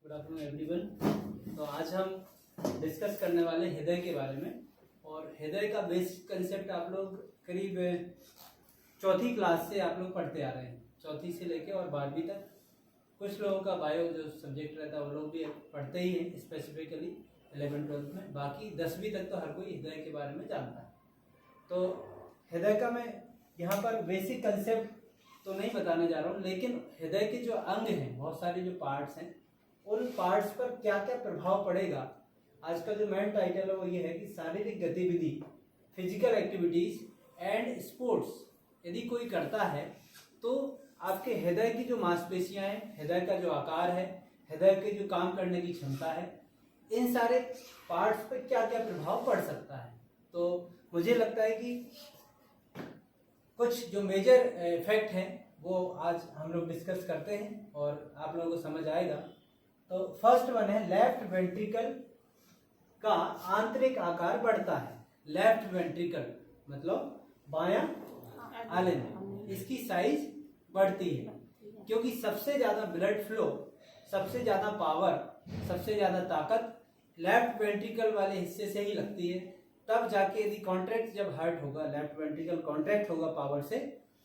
Good afternoon everyone. तो आज हम डिस्कस करने वाले हृदय के बारे में। और हृदय का बेसिक कंसेप्ट आप लोग करीब चौथी क्लास से आप लोग पढ़ते आ रहे हैं, चौथी से लेके और 12वीं तक। कुछ लोगों का बायो जो सब्जेक्ट रहता है वो लोग भी पढ़ते ही हैं, स्पेसिफिकली 11th-12th में। बाकी 10वीं तक तो हर कोई हृदय के बारे में जानता है। तो हृदय का मैं यहाँ पर बेसिक कंसेप्ट तो नहीं बताने जा रहा हूँ, लेकिन हृदय के जो अंग हैं, बहुत सारे जो पार्ट्स हैं, उन पार्ट्स पर क्या क्या प्रभाव पड़ेगा। आज का जो मेन टाइटल है वो ये है कि शारीरिक गतिविधि, फिजिकल एक्टिविटीज एंड स्पोर्ट्स यदि कोई करता है तो आपके हृदय की जो मांसपेशियां हैं, हृदय का जो आकार है, हृदय के जो काम करने की क्षमता है, इन सारे पार्ट्स पर क्या क्या प्रभाव पड़ सकता है। तो मुझे लगता है कि कुछ जो मेजर इफेक्ट हैं वो आज हम लोग डिस्कस करते हैं और आप लोगों को समझ आएगा। तो फर्स्ट वन है लेफ्ट वेंट्रिकल का आंतरिक आकार बढ़ता है। लेफ्ट वेंट्रिकल मतलब बायां आलन, इसकी साइज बढ़ती है क्योंकि सबसे ज्यादा ब्लड फ्लो, सबसे ज्यादा पावर, सबसे ज्यादा ताकत लेफ्ट वेंट्रिकल वाले हिस्से से ही लगती है। तब जाके यदि कॉन्ट्रैक्ट जब हार्ट होगा, लेफ्ट वेंट्रिकल कॉन्ट्रैक्ट होगा पावर से,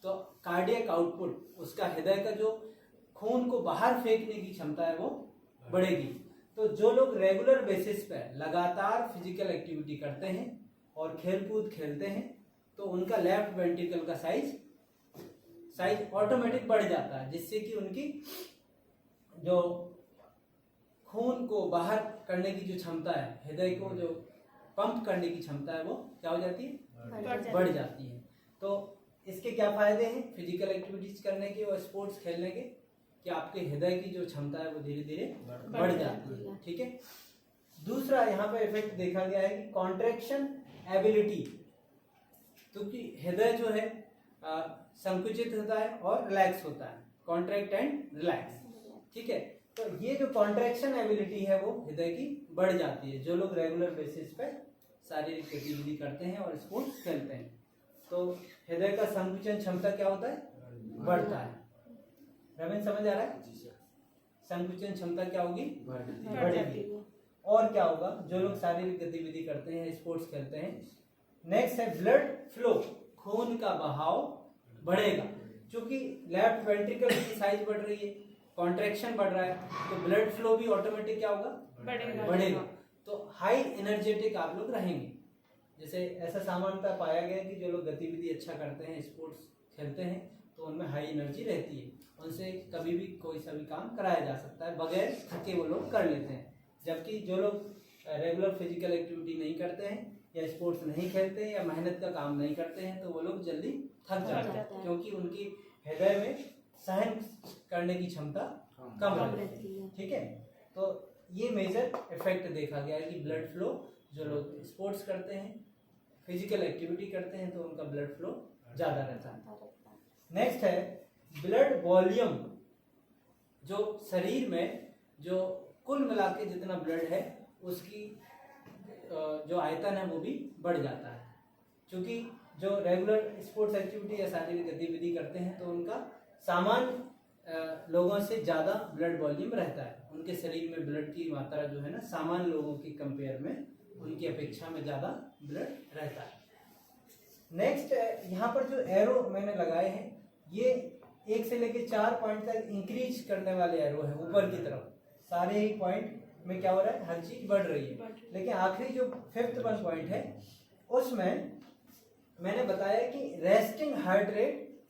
तो कार्डियक आउटपुट, उसका हृदय का जो खून को बाहर फेंकने की क्षमता है वो बढ़ेगी। तो जो लोग रेगुलर बेसिस पे लगातार फिजिकल एक्टिविटी करते हैं और खेल कूद खेलते हैं तो उनका लेफ्ट वेंट्रिकल का साइज ऑटोमेटिक बढ़ जाता है, जिससे कि उनकी जो खून को बाहर करने की जो क्षमता है, हृदय को जो पंप करने की क्षमता है वो क्या हो जाती है, बढ़ जाती है। तो इसके क्या फायदे हैं फिजिकल एक्टिविटीज करने के और स्पोर्ट्स खेलने के, कि आपके हृदय की जो क्षमता है वो धीरे धीरे बढ़ जाती है। ठीक है। दूसरा यहाँ पे इफेक्ट देखा गया है कि कॉन्ट्रैक्शन एबिलिटी, क्योंकि हृदय जो है संकुचित होता है और रिलैक्स होता है, कॉन्ट्रैक्ट एंड रिलैक्स। ठीक है। तो ये जो कॉन्ट्रैक्शन एबिलिटी है वो हृदय की बढ़ जाती है जो लोग रेगुलर बेसिस पे शारीरिक गतिविधि करते हैं और स्पोर्ट्स खेलते हैं। तो हृदय का संकुचन क्षमता क्या होता है, बढ़ता है। रमेश समझ आ रहा है? संकुचन क्षमता क्या होगी, बढ़ेगी। और क्या होगा, जो लोग शारीरिक गतिविधि करते हैं, स्पोर्ट्स खेलते हैं। नेक्स्ट है ब्लड फ्लो, खून का बहाव बढ़ेगा। क्योंकि लेफ्ट वेंट्रिकल की साइज बढ़ रही है, कॉन्ट्रैक्शन बढ़ रहा है, तो ब्लड फ्लो भी ऑटोमेटिक क्या होगा, बढ़ेगा। तो हाई एनर्जेटिक आप लोग रहेंगे। जैसे ऐसा सामान्यतः पाया गया कि जो लोग गतिविधि अच्छा करते हैं, स्पोर्ट्स खेलते हैं, तो उनमें हाई एनर्जी रहती है, उनसे कभी भी कोई सा भी काम कराया जा सकता है, बगैर थके वो लोग कर लेते हैं। जबकि जो लोग रेगुलर फिजिकल एक्टिविटी नहीं करते हैं या स्पोर्ट्स नहीं खेलते हैं या मेहनत का काम नहीं करते हैं तो वो लोग जल्दी थक जाते हैं, क्योंकि उनकी हृदय में सहन करने की क्षमता कम रहती है। ठीक है। तो ये मेजर इफेक्ट देखा गया है कि ब्लड फ्लो, जो लोग स्पोर्ट्स करते हैं, फिजिकल एक्टिविटी करते हैं, तो उनका ब्लड फ्लो ज्यादा रहता है। नेक्स्ट है ब्लड वॉल्यूम, जो शरीर में जो कुल मिला के जितना ब्लड है उसकी जो आयतन है वो भी बढ़ जाता है। क्योंकि जो रेगुलर स्पोर्ट्स एक्टिविटी या शारीरिक गतिविधि करते हैं तो उनका सामान्य लोगों से ज़्यादा ब्लड वॉल्यूम रहता है, उनके शरीर में ब्लड की मात्रा जो है ना सामान्य लोगों की कंपेयर में, उनकी अपेक्षा में ज़्यादा ब्लड रहता है। नेक्स्ट यहाँ पर जो एरो मैंने लगाए हैं ये 1 से लेके 4 पॉइंट तक इंक्रीज करने वाले एरो है ऊपर की तरफ। सारे ही पॉइंट में क्या हो रहा है, हर चीज बढ़ रही है। लेकिन आखिरी जो 5th वन पॉइंट है उसमें मैंने बताया कि रेस्टिंग हार्ट रेट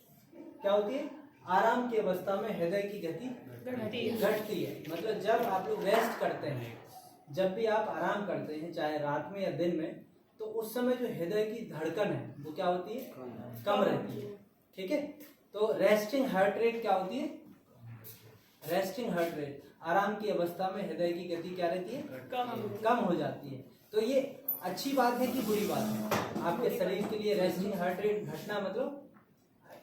क्या होती है, आराम की अवस्था में हृदय की गति घटती है। मतलब जब आप लोग रेस्ट करते हैं, जब भी आप आराम करते हैं, चाहे रात में या दिन में, तो उस समय जो हृदय की धड़कन है वो क्या होती है, कम रहती है। ठीक है। तो रेस्टिंग हार्ट रेट क्या होती है, रेस्टिंग हार्ट रेट, आराम की अवस्था में हृदय की गति क्या रहती है, कम हो जाती है। तो ये अच्छी बात है कि बुरी बात है आपके शरीर के लिए रेस्टिंग हार्ट रेट घटना? मतलब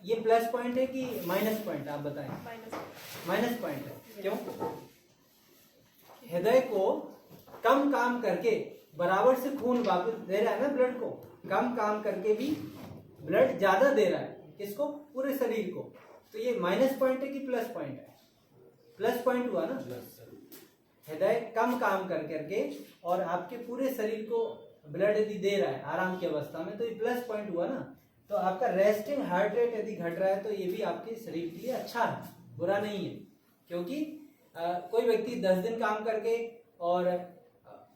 ये प्लस पॉइंट है कि माइनस पॉइंट, आप बताएं। माइनस पॉइंट है। क्यों? हृदय को कम काम करके बराबर से खून वापस दे रहा है ना, ब्लड को कम काम करके भी ब्लड ज्यादा दे रहा है, किसको, पूरे शरीर को। तो ये माइनस पॉइंट है कि प्लस पॉइंट है? प्लस पॉइंट हुआ ना। हृदय कम काम कर करके और आपके पूरे शरीर को ब्लड यदि दे रहा है आराम की अवस्था में, तो ये प्लस पॉइंट हुआ ना। तो आपका रेस्टिंग हार्ट रेट यदि घट रहा है तो ये भी आपके शरीर के लिए अच्छा है, बुरा नहीं है। क्योंकि कोई व्यक्ति 10 दिन काम करके और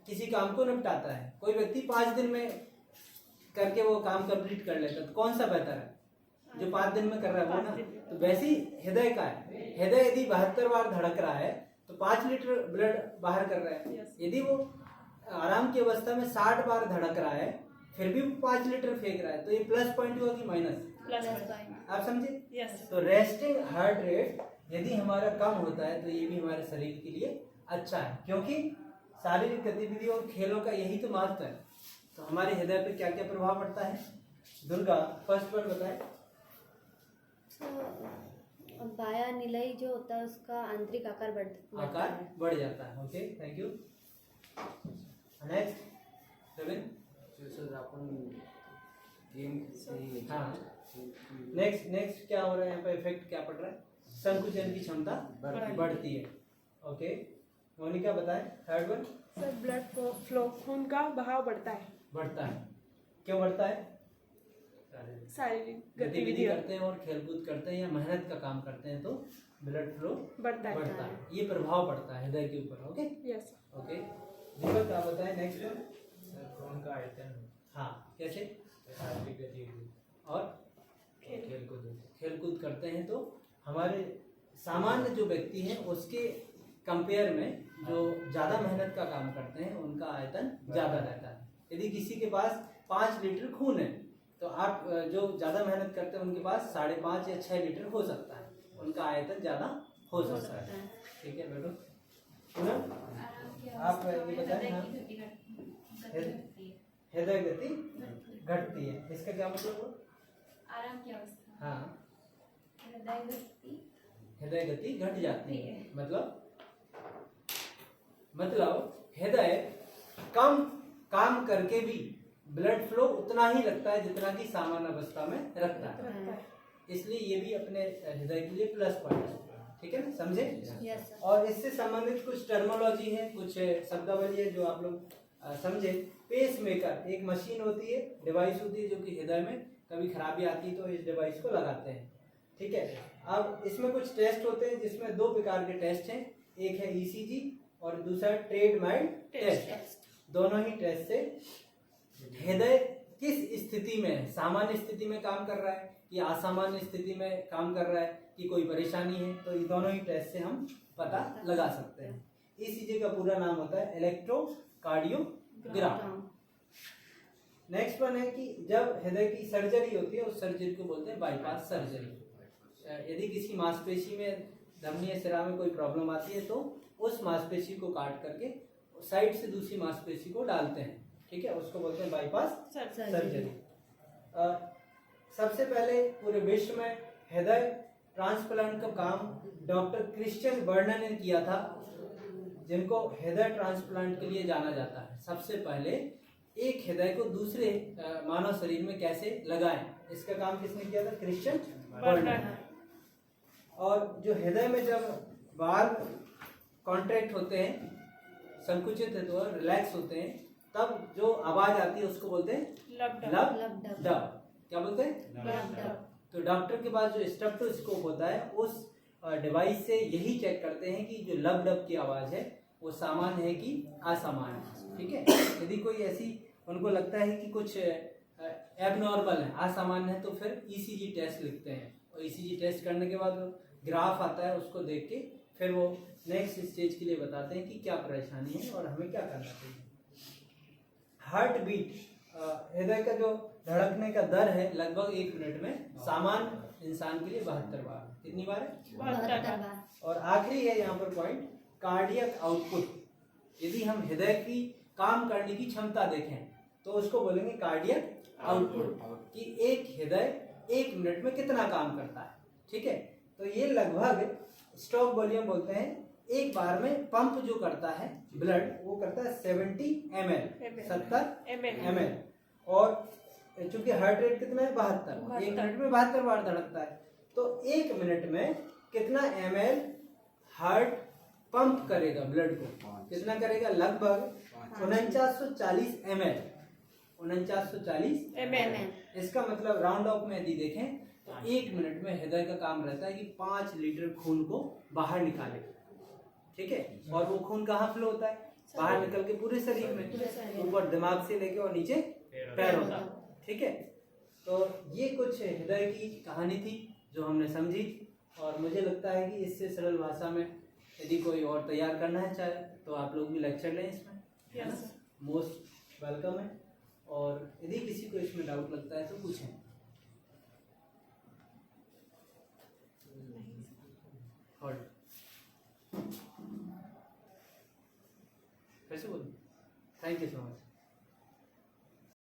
किसी काम को निपटाता है, कोई व्यक्ति 5 दिन में करके वो काम कंप्लीट कर लेता है, तो कौन सा बेहतर है? जो 5 दिन में कर रहा है वो ना। तो वैसे ही हृदय का है, हृदय यदि 72 बार धड़क रहा है तो 5 लीटर ब्लड बाहर कर रहा है। यदि वो आराम की अवस्था में 60 बार धड़क रहा है फिर भी 5 लीटर फेंक रहा है, तो ये प्लस पॉइंट हुआ कि माइनस? Plus point. आप समझे? यस। तो रेस्टिंग हार्ट रेट यदि हमारा कम होता है तो ये भी हमारे शरीर के लिए अच्छा है, क्योंकि शारीरिक गतिविधि और खेलों का यही तो महत्व है। तो हमारे हृदय पे क्या क्या प्रभाव पड़ता है? दुर्गा फर्स्ट वन बताए। बाया निलय जो होता है उसका आंतरिक आकार बढ़ जाता है। Okay, thank you. Next Ravin. आपण गेम हाँ, नेक्स्ट क्या हो रहा है यहाँ पे? इफेक्ट क्या पड़ रहा है? संकुचन की क्षमता बढ़ती है। ओके, मोनिका बताए third one. Sir blood flow, खून का बहाव बढ़ता है। क्यों बढ़ता है? शारीरिक गतिविधि करते हैं और खेलकूद करते हैं या मेहनत का काम करते हैं तो ब्लड फ्लो बढ़ता है। ये प्रभाव पड़ता है हृदय के ऊपर। Okay, yes. ओके, दीपक आप बताएं नेक्स्ट वन। खून का आयतन। हाँ, कैसे? शारीरिक गतिविधि और खेलकूद करते हैं तो हमारे सामान्य जो व्यक्ति हैं उसके कंपेयर में जो ज़्यादा मेहनत का काम करते हैं उनका आयतन ज़्यादा रहता है। यदि किसी के पास 5 लीटर खून है तो आप जो ज़्यादा मेहनत करते हैं उनके पास 5.5 या 6 लीटर हो सकता है, उनका आयतन ज़्यादा हो सकता है। ठीक है बेटो, आप ये बताएं। हाँ, हृदय गति घटती है, इसका क्या मतलब हुआ? आराम की अवस्था। हाँ, हृदय गति घट जाती है। मतलब हृदय कम काम करके भी ब्लड फ्लो उतना ही लगता है जितना कि सामान्य अवस्था में रखता है। इसलिए ये भी अपने हृदय के लिए प्लस पॉइंट है। ठीक है ना, समझे? यस। और इससे संबंधित कुछ टर्मोलॉजी है, कुछ शब्दावली है जो आप लोग समझे। पेस मेकर एक मशीन होती है, डिवाइस होती है जो कि हृदय में कभी खराबी आती है तो इस डिवाइस को लगाते हैं। ठीक है, अब इसमें कुछ टेस्ट होते हैं जिसमें 2 प्रकार के टेस्ट हैं, एक है ईसीजी और दूसरा ट्रेड माइंड टेस्ट। दोनों ही टेस्ट से हृदय किस स्थिति में है, सामान्य स्थिति में काम कर रहा है कि असामान्य स्थिति में काम कर रहा है कि कोई परेशानी है, तो ये दोनों ही टेस्ट से हम पता लगा सकते हैं। ईसीजी का पूरा नाम होता है इलेक्ट्रोकार्डियोग्राम। नेक्स्ट वन है कि जब हृदय की सर्जरी होती है उस सर्जरी को बोलते हैं बाईपास सर्जरी। यदि किसी मांसपेशी में धमनी या सिरा में कोई प्रॉब्लम आती है तो उस मांसपेशी को काट करके साइड से दूसरी मांसपेशी को डालते हैं। ठीक है, उसको बोलते हैं बाईपास सर्जरी। सबसे पहले पूरे विश्व में हृदय ट्रांसप्लांट का काम डॉक्टर क्रिश्चियन बर्नर ने किया था, जिनको हृदय ट्रांसप्लांट के लिए जाना जाता है। सबसे पहले एक हृदय को दूसरे मानव शरीर में कैसे लगाएं, इसका काम किसने किया था? Christian burner. और जो हृदय में जब वाल्व कॉन्ट्रैक्ट होते हैं, संकुचित है तो रिलैक्स होते हैं, तब जो आवाज आती है उसको बोलते हैं लब डब। क्या बोलते हैं? लब डब। तो डॉक्टर के पास जो स्टेथोस्कोप होता है उस डिवाइस से यही चेक करते हैं कि जो लब डब की आवाज है वो सामान्य है कि असामान्य है। ठीक है, यदि कोई ऐसी उनको लगता है कि कुछ एबनॉर्मल है, असामान्य है, तो फिर ईसीजी टेस्ट लिखते हैं और ईसीजी टेस्ट करने के बाद ग्राफ आता है, उसको देख के फिर वो नेक्स्ट स्टेज के लिए बताते हैं कि क्या परेशानी है और हमें क्या करना चाहिए। हार्ट बीट, हृदय का जो धड़कने का दर है लगभग 1 मिनट में सामान्य इंसान के लिए 72 बार। कितनी बार है? 72 बार। और आखिरी है यहाँ पर पॉइंट, कार्डियक आउटपुट। यदि हम हृदय की काम करने की क्षमता देखें तो उसको बोलेंगे कार्डियक आउटपुट, कि एक हृदय 1 मिनट में कितना काम करता है। ठीक है, तो ये लगभग स्ट्रोक वॉल्यूम बोलते हैं। एक बार में पंप जो करता है ब्लड वो करता है 70 ml। और चूंकि हार्ट रेट कितना है? 72। 1 मिनट में 72 बार धड़कता है, तो 1 मिनट में कितना ml हार्ट पंप करेगा ब्लड को, कितना करेगा, लगभग 4940 ml, 4940 ml। इसका मतलब राउंड ऑफ में यदि देखें तो 1 मिनट में हृदय का काम रहता है कि 5 लीटर खून को बाहर निकाले, ठीक है। और वो खून कहाँ फ्लो होता है, बाहर निकल के पूरे शरीर में, ऊपर दिमाग से लेके और नीचे पैर होता है, ठीक है। तो ये कुछ हृदय की कहानी थी जो हमने समझी, और मुझे लगता है कि इससे सरल भाषा में यदि कोई और तैयार करना है चाहे तो आप लोग भी लेक्चर लें इसमें, है ना, मोस्ट वेलकम है। और यदि किसी को इसमें डाउट लगता है तो पूछें। फिर से बोलो, थैंक यू सो मच।